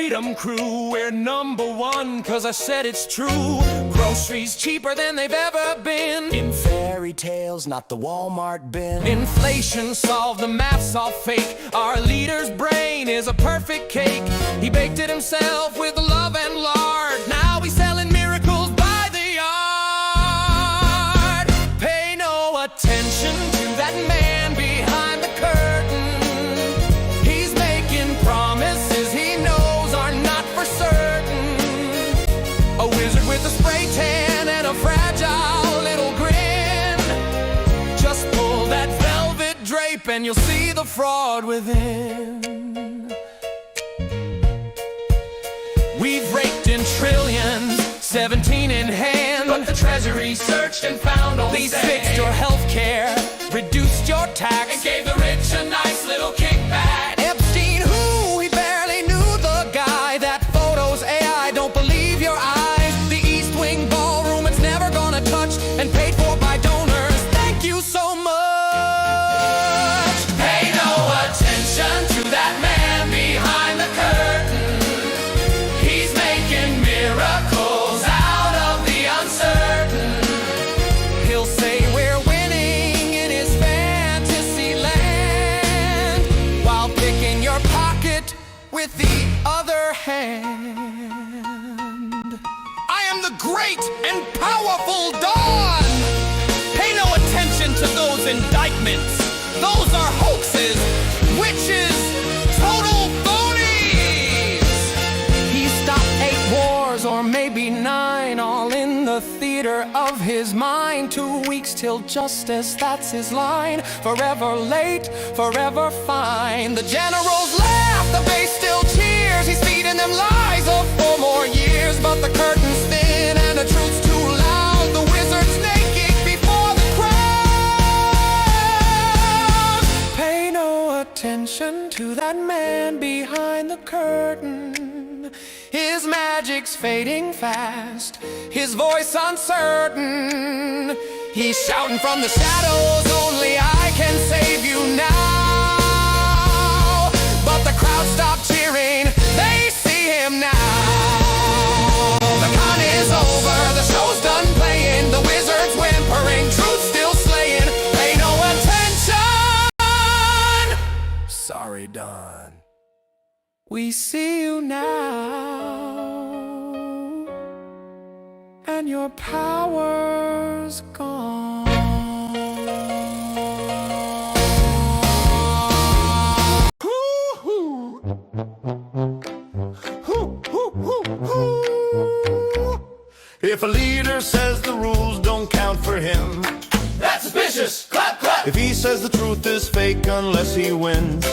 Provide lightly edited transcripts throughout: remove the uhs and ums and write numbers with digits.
Freedom Crew, we're #1, 'cause I said it's true. Groceries cheaper than they've ever been. In fairy tales, not the Walmart bin. Inflation solved, the math's all fake. Our leader's brain is a perfect cake. He baked it himself with love and lard. Now he's selling miracles by the yard. Pay no attention to that man behind the curtain. He's making promises he knows are not for certain. A wizard with a spray tan and a fragile little grin. Just pull that velvet drape and you'll see the fraud within. We've raked in trillions, 17 in hand, but the Treasury searched and found only these fixed your health care, reduced your tax, and gave the rich a nice little kickback. Epstein, who? He barely knew the guy. That photo's AI, don't believe your eyes. The East Wing ballroom, it's never gonna touch, and paid for by donors. Thank you so much. Pay no attention to that man behind the curtain. He's making miracles out of the uncertain. He'll say we're winning in his fantasy land, while picking your pocket with the other hand. I am the great and powerful Dawn. Pay no attention to those indictments. Those are hoaxes, witches, total phonies. He stopped 8 wars, or maybe 9, all in the theater of his mind. 2 weeks till justice, that's his line. Forever late, forever fine. The generals laugh, the base still cheers. He's feeding them lies of 4 more years. But the curtain's thin and the truth's too loud. The wizard's naked before the crowd. Pay no attention to that man behind the curtain. His magic's fading fast, his voice uncertain. He's shouting from the shadows, only I can save you now. But the crowd stopped cheering, they see him now. The con is over, the show's done playing. The wizard's whimpering, truth still slaying. Pay no attention. Sorry, Don. We see you now, and your power's gone. If a leader says the rules don't count for him, That's suspicious. Clap, clap. if he says the truth is fake unless he wins,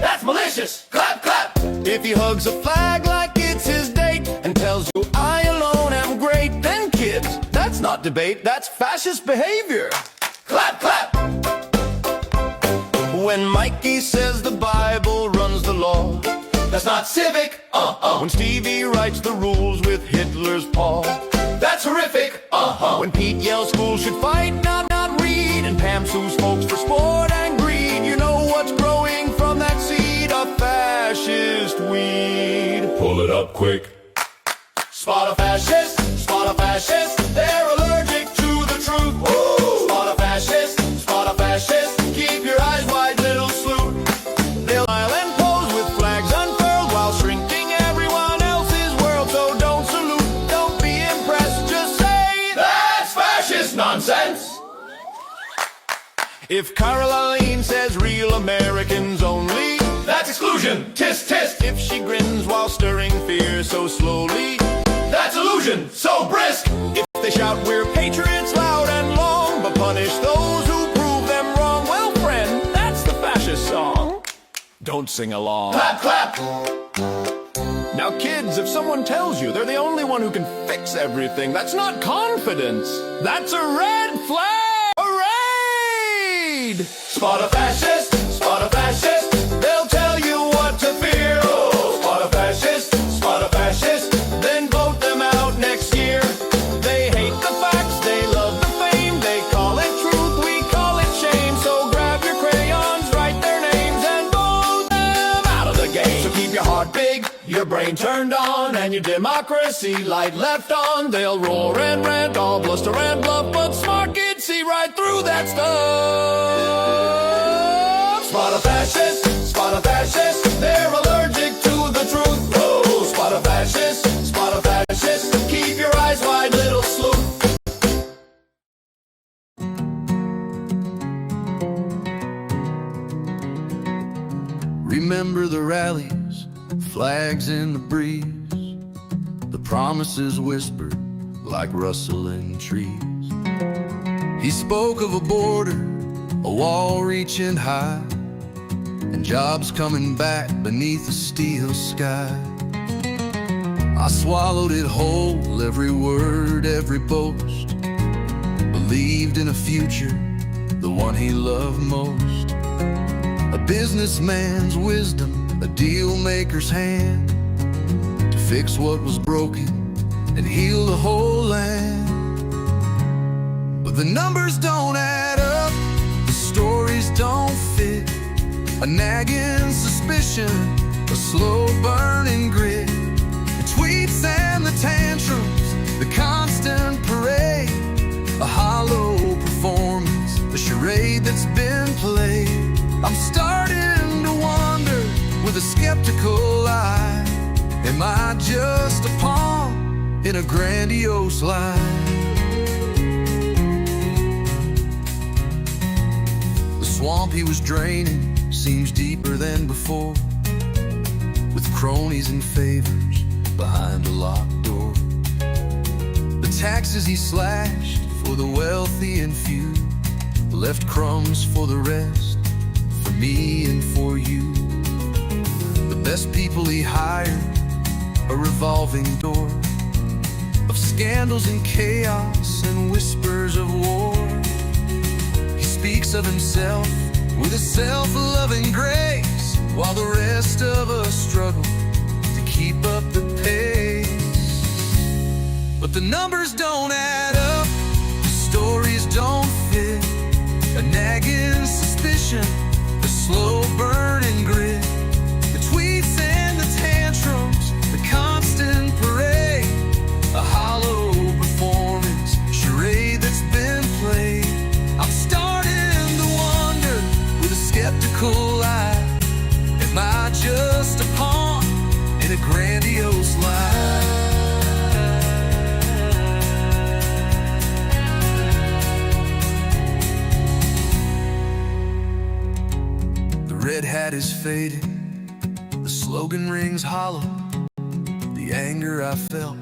That's malicious. Clap, clap. if he hugs a flag like it's his date and tells you I alone am great, then kids, that's not debate, that's fascist behavior. Clap, clap. When Mikey says the Bible runs the law, That's not civic. when Stevie writes the rules with Hitler's paw, That's horrific. when Pete yells schools should fight, not read, and Pam sues folks for sport and greed, you know what's growing from that seed? A fascist weed. Pull it up quick. Spot a fascist. Spot a fascist. They're allergic to the truth. Spot a fascist. Spot a fascist. Keep your eyes wide, little sleuth. They'll smile and pose with flags unfurled while shrinking everyone else's world. So don't salute, don't be impressed, just say That's fascist nonsense. If Caroline says real Americans only, That's exclusion. Tisk, tisk. if she grins while stirring fear so slowly, That's illusion. So brisk. if they shout we're patriots loud and long, but punish those who prove them wrong, well friend, that's the fascist song. Don't sing along. Clap, clap. Now kids, if someone tells you they're the only one who can fix everything, that's not confidence, that's a red flag. A raid! Spot a fascist. Spot a fascist. They'll tell you what to fear. Spot a fascist. Spot a fascist. Then vote them out next year. They hate the facts, they love the fame. They call it truth, we call it shame. So grab your crayons, write their names, and vote them out of the game. So keep your heart big, your brain brain turned on and your democracy light left on, they'll roar and rant, all bluster and bluff, but smart kids see right through that stuff. Spot a fascist, they're allergic to the truth. Oh, spot a fascist, keep your eyes wide, little sleuth. Remember the rallies, flags in the breeze, the promises whispered like rustling trees. He spoke of a border, a wall reaching high, and jobs coming back beneath the steel sky. I swallowed it whole, every word, every boast, believed in a future, the one he loved most. A businessman's wisdom, a deal maker's hand, to fix what was broken and heal the whole land. But the numbers don't add up, the stories don't fit. A nagging suspicion, a slow burning grit, the tweets and the tantrums, the constant parade, a hollow performance, the charade that's been played. I'm starting to wonder with a skeptical eye, am I just a pawn in a grandiose lie? The swamp he was draining seems deeper than before, with cronies and favors behind a locked door. The taxes he slashed for the wealthy and few left crumbs for the rest, for me and for you. The best people he hired, a revolving door of scandals and chaos and whispers of war. He speaks of himself with a self-loving grace, while the rest of us struggle to keep up the pace. But the numbers don't add up, the stories don't fit. A nagging suspicion, a slow burning grit, the tweets and the tantrums, the constant parade, a hollow performance, charade that's been played. I'm starting to wonder with a skeptical eye, am I just a pawn in a grandiose lie? The red hat is fading, the slogan rings hollow, the anger I felt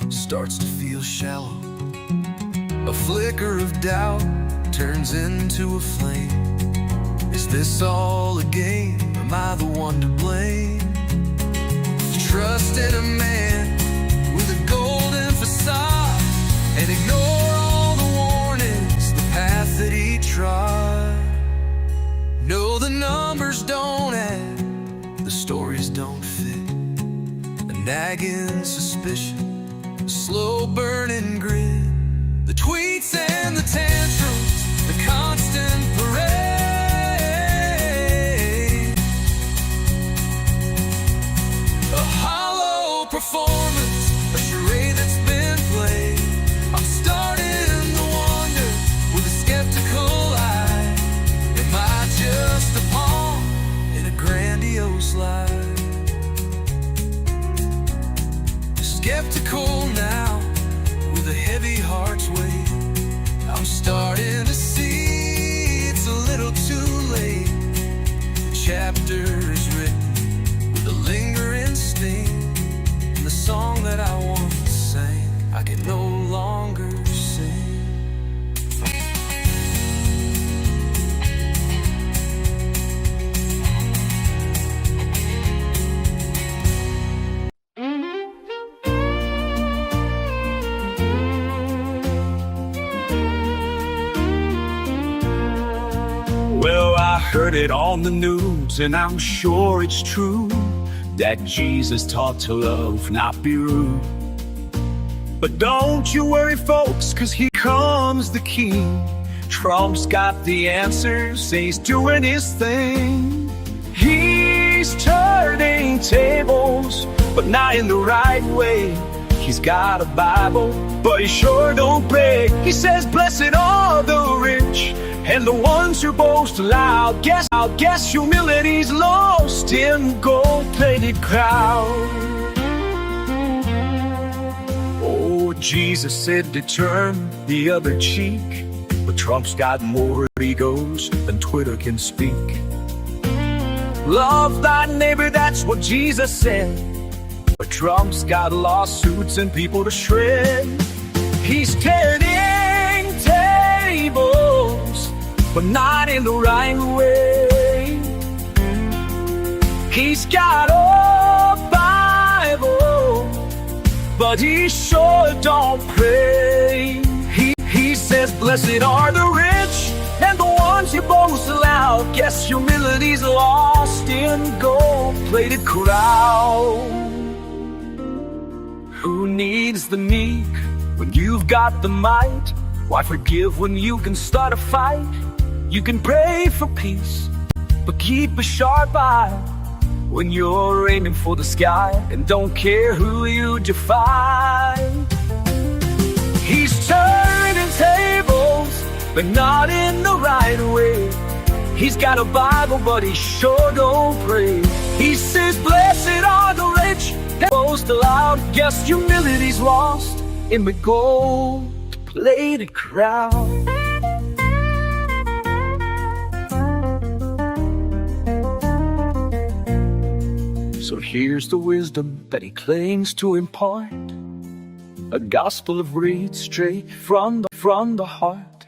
starts to feel shallow. A flicker of doubt turns into a flame. Is this all a game? Am I the one to blame? Trust in a man with a golden facade and ignore all the warnings, the path that he trod. No, the numbers don't add, the stories don't fit. A nagging suspicion, a slow burning grit, the tweets and the tantrums, the constant parade, a hollow performance, a charade that's been played. I'm starting to wonder with a skeptical eye, am I just a pawn in a grandiose lie? Skeptical now with a heavy heart's weight, I'm starting to see it's a little too late. The chapter is written with a lingering sting, and the song that I once sang I can no longer sing. Well, I heard it on the news, and I'm sure it's true, that Jesus taught to love, not be rude. But don't you worry, folks, 'cause here comes the king. Trump's got the answers, he's doing his thing. He's turning tables but not in the right way. He's got a Bible, but he sure don't pray. He says, blessed are the rich and the ones who boast loud. Guess humility's lost in gold-plated crowd. Oh, Jesus said to turn the other cheek, but Trump's got more egos than Twitter can speak. Love thy neighbor, that's what Jesus said, but Trump's got lawsuits and people to shred. He's turning tables, but not in the right way. He's got a Bible, but he sure don't pray. He says, blessed are the rich and the ones who boast aloud. Guess humility's lost in gold-plated crowd. Who needs the meek when you've got the might? Why forgive when you can start a fight? You can pray for peace, but keep a sharp eye when you're aiming for the sky, and don't care who you defy. He's turning tables, but not in the right way. He's got a Bible, but he sure don't pray. He says, blessed are the rich that boast aloud. Guess humility's lost in the gold-plated crowd. So here's the wisdom that he claims to impart, a gospel of read straight from the heart.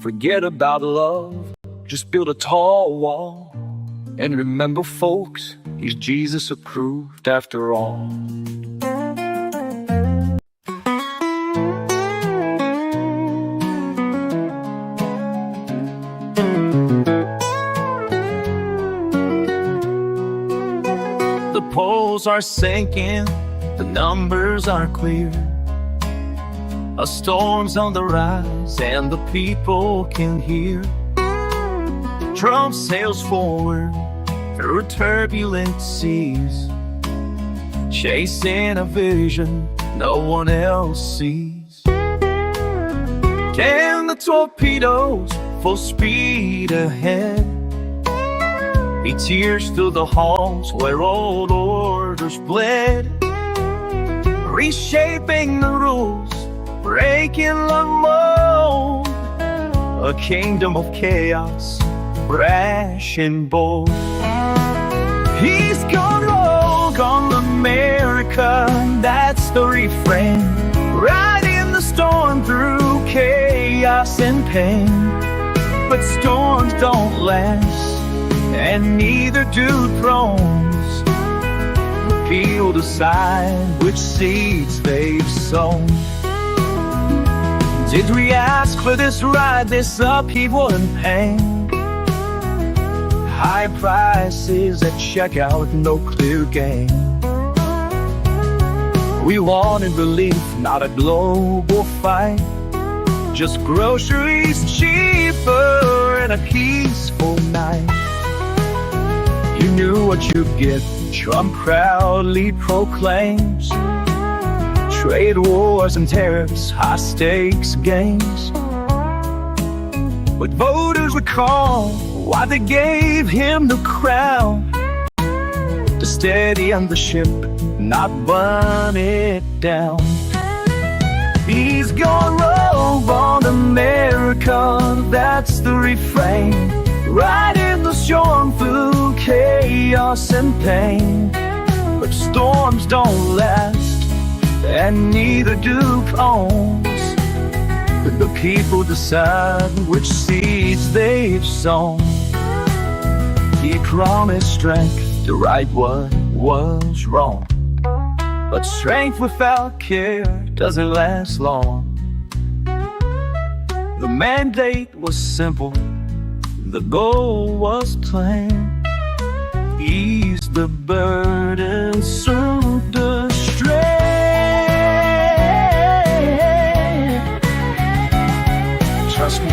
Forget about love, just build a tall wall. And remember, folks, he's Jesus approved after all. The polls are sinking, the numbers are clear. A storm's on the rise and the people can hear. Trump sails forward through turbulent seas, chasing a vision no one else sees. Can the torpedoes full speed ahead? He tears through the halls where old orders bled, reshaping the rules, breaking the mold. A kingdom of chaos, brash and bold. He's gone rogue on America, that's the refrain. Riding the storm through chaos and pain. But storms don't last, and neither do thrones. The field decide which seeds they've sown. Did we ask for this ride, this upheaval and pain? High prices at checkout, no clear gain. We wanted relief, not a global fight. Just groceries cheaper and a peaceful night. You knew what you'd get, Trump proudly proclaims. Trade wars and tariffs, high stakes games. But voters recall why they gave him the crown, to steady on the ship, not burn it down. He's gone rogue on America, that's the refrain. Riding the storm through chaos and pain. But storms don't last, and neither do calms. But the people decide which seeds they've sown. He promised strength to right what was wrong, but strength without care doesn't last long. The mandate was simple, the goal was plain. Ease the burden, soothe the strain. Trust me,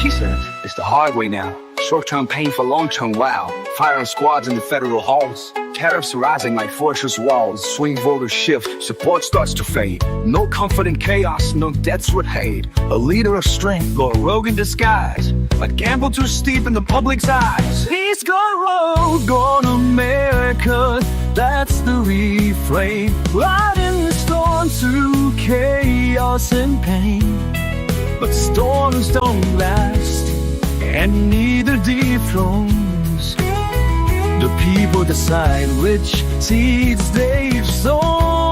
he says it's the hard way now. Short-term pain for long-term wow. Firing squads in the federal halls. Tariffs rising like fortress walls. Swing voters shift, support starts to fade. No comfort in chaos, no debts would hate. A leader of strength or a rogue in disguise. A gamble too steep in the public's eyes. He's gone rogue, gone America. That's the refrain. Riding the storm through chaos and pain. But storms don't last, and neither dethrones. The people decide which seeds they've sown.